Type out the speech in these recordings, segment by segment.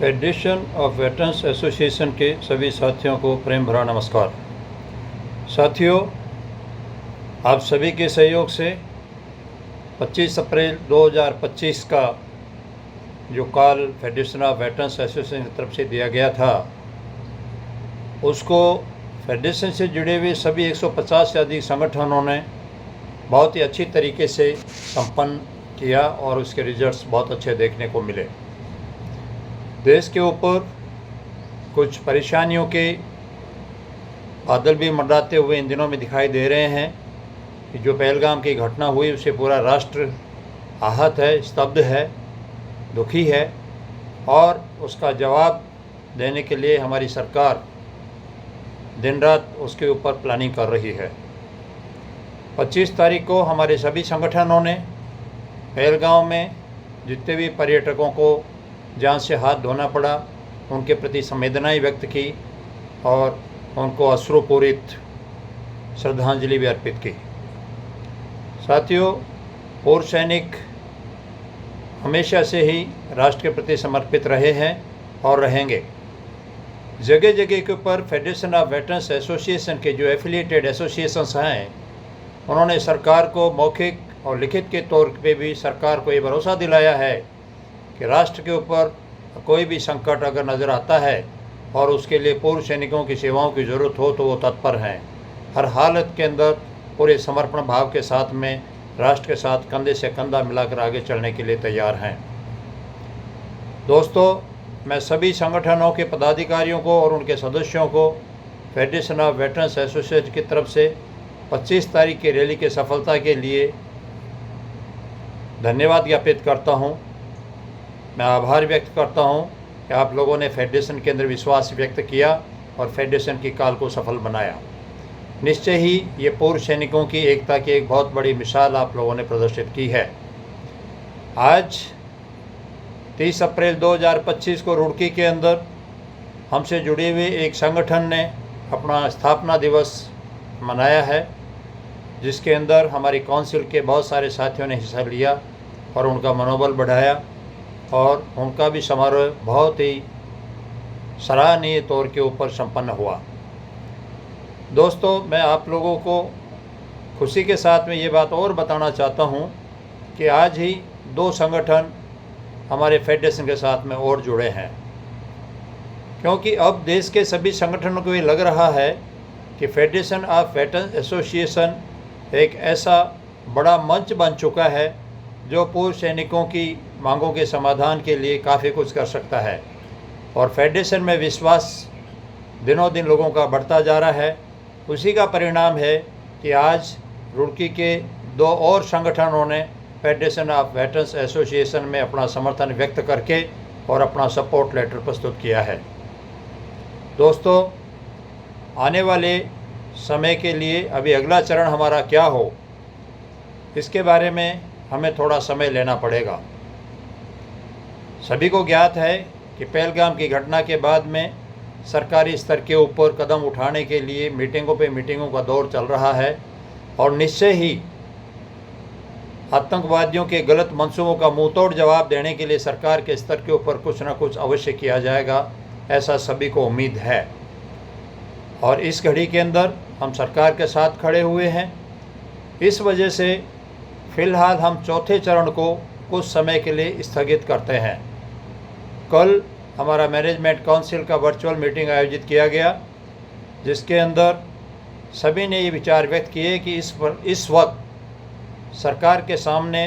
Federation of veterans association के सभी साथियों को प्रेम भरा नमस्कार। साथियों, आप सभी के सहयोग से 25 अप्रैल 2025 का जो call federation of veterans association की तरफ से दिया गया था, उसको फेडरेशन से जुड़े हुए सभी 150 से अधिक संगठनों ने बहुत ही अच्छी तरीके से संपन्न किया और उसके रिजल्ट्स बहुत अच्छे देखने को मिले। देश के ऊपर कुछ परेशानियों के बादल भी मंडराते हुए इन दिनों में दिखाई दे रहे हैं कि जो पहलगाम की घटना हुई उससे पूरा राष्ट्र आहत है, स्तब्ध है, दुखी है और उसका जवाब देने के लिए हमारी सरकार दिन रात उसके ऊपर प्लानिंग कर रही है। 25 तारीख को हमारे सभी संगठनों ने पहलगाम में जितने भी पर्यटकों को जान से हाथ धोना पड़ा, उनके प्रति संवेदनाएं व्यक्त की और उनको अश्रुपूरित श्रद्धांजलि भी अर्पित की। साथियों, पूर्व सैनिक हमेशा से ही राष्ट्र के प्रति समर्पित रहे हैं और रहेंगे। जगह जगह के ऊपर फेडरेशन ऑफ वेटरन्स एसोसिएशन के जो एफिलिएटेड एसोसिएशंस हैं, उन्होंने सरकार को मौखिक और लिखित के तौर पे भी सरकार को ये भरोसा दिलाया है कि राष्ट्र के ऊपर कोई भी संकट अगर नज़र आता है और उसके लिए पूर्व सैनिकों की सेवाओं की ज़रूरत हो तो वो तत्पर हैं। हर हालत के अंदर पूरे समर्पण भाव के साथ में राष्ट्र के साथ कंधे से कंधा मिलाकर आगे चलने के लिए तैयार हैं। दोस्तों, मैं सभी संगठनों के पदाधिकारियों को और उनके सदस्यों को फेडरेशन ऑफ वेटरन्स एसोसिएशन की तरफ से 25 तारीख की रैली की सफलता के लिए धन्यवाद ज्ञापित करता हूं। मैं आभार व्यक्त करता हूं कि आप लोगों ने फेडरेशन के अंदर विश्वास व्यक्त किया और फेडरेशन की कॉल को सफल बनाया। निश्चय ही ये पूर्व सैनिकों की एकता की एक बहुत बड़ी मिसाल आप लोगों ने प्रदर्शित की है। आज 30 अप्रैल 2025 को रुड़की के अंदर हमसे जुड़े हुए एक संगठन ने अपना स्थापना दिवस मनाया है, जिसके अंदर हमारी काउंसिल के बहुत सारे साथियों ने हिस्सा लिया और उनका मनोबल बढ़ाया और उनका भी समारोह बहुत ही सराहनीय तौर के ऊपर संपन्न हुआ। दोस्तों, मैं आप लोगों को खुशी के साथ में ये बात और बताना चाहता हूँ कि आज ही 2 संगठन हमारे फेडरेशन के साथ में और जुड़े हैं, क्योंकि अब देश के सभी संगठनों को ये लग रहा है कि फेडरेशन ऑफ वेटरन्स एसोसिएशन एक ऐसा बड़ा मंच बन चुका है जो पूर्व सैनिकों की मांगों के समाधान के लिए काफ़ी कुछ कर सकता है और फेडरेशन में विश्वास दिनों दिन लोगों का बढ़ता जा रहा है। उसी का परिणाम है कि आज रुड़की के 2 और संगठनों ने फेडरेशन ऑफ वेटरन्स एसोसिएशन में अपना समर्थन व्यक्त करके और अपना सपोर्ट लेटर प्रस्तुत किया है। दोस्तों, आने वाले समय के लिए अभी अगला चरण हमारा क्या हो, इसके बारे में हमें थोड़ा समय लेना पड़ेगा। सभी को ज्ञात है कि पहलगाम की घटना के बाद में सरकारी स्तर के ऊपर कदम उठाने के लिए मीटिंगों का दौर चल रहा है और निश्चय ही आतंकवादियों के गलत मंसूबों का मुंहतोड़ जवाब देने के लिए सरकार के स्तर के ऊपर कुछ न कुछ अवश्य किया जाएगा, ऐसा सभी को उम्मीद है। और इस घड़ी के अंदर हम सरकार के साथ खड़े हुए हैं। इस वजह से फ़िलहाल हम चौथे चरण को कुछ समय के लिए स्थगित करते हैं। कल हमारा मैनेजमेंट काउंसिल का वर्चुअल मीटिंग आयोजित किया गया, जिसके अंदर सभी ने ये विचार व्यक्त किए कि इस वक्त सरकार के सामने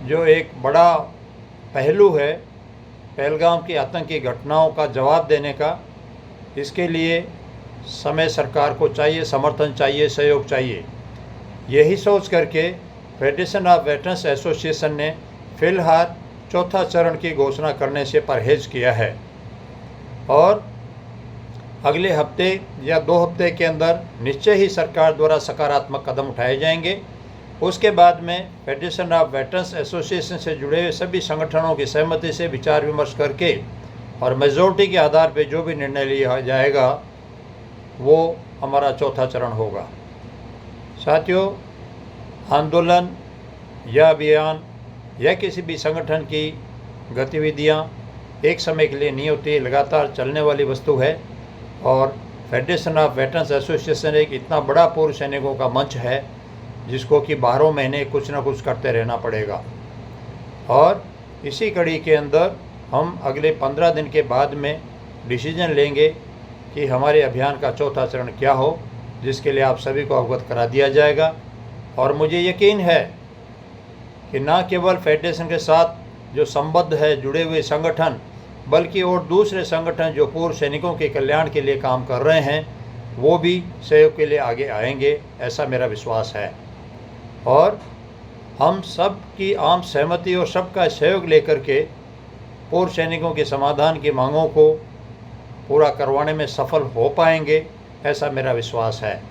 जो एक बड़ा पहलू है पहलगाम की आतंकी घटनाओं का जवाब देने का, इसके लिए समय सरकार को चाहिए, समर्थन चाहिए, सहयोग चाहिए। यही सोच करके फेडरेशन ऑफ वेटरन्स एसोसिएशन ने फ़िलहाल चौथा चरण की घोषणा करने से परहेज किया है और अगले हफ्ते या 2 हफ्ते के अंदर निश्चय ही सरकार द्वारा सकारात्मक कदम उठाए जाएंगे। उसके बाद में फेडरेशन ऑफ वेटरन्स एसोसिएशन से जुड़े हुए सभी संगठनों की सहमति से विचार विमर्श करके और मेजॉरिटी के आधार पर जो भी निर्णय लिया जाएगा वो हमारा चौथा चरण होगा। साथियों, आंदोलन या अभियान या किसी भी संगठन की गतिविधियां एक समय के लिए नहीं होती, लगातार चलने वाली वस्तु है। और फेडरेशन ऑफ वेटरन्स एसोसिएशन एक इतना बड़ा पूर्व सैनिकों का मंच है जिसको कि 12 महीने कुछ ना कुछ करते रहना पड़ेगा। और इसी कड़ी के अंदर हम अगले 15 दिन के बाद में डिसीजन लेंगे कि हमारे अभियान का चौथा चरण क्या हो, जिसके लिए आप सभी को अवगत करा दिया जाएगा। और मुझे यकीन है कि न केवल फेडरेशन के साथ जो संबद्ध है जुड़े हुए संगठन, बल्कि और दूसरे संगठन जो पूर्व सैनिकों के कल्याण के लिए काम कर रहे हैं, वो भी सहयोग के लिए आगे आएंगे, ऐसा मेरा विश्वास है। और हम सब की आम सहमति और सबका सहयोग लेकर के पूर्व सैनिकों के समाधान की मांगों को पूरा करवाने में सफल हो पाएंगे, ऐसा मेरा विश्वास है।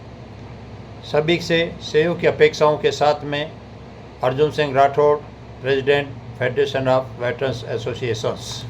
सभी से सहयोग की अपेक्षाओं के साथ में Arjun Singh Rathore, president federation of veterans associations.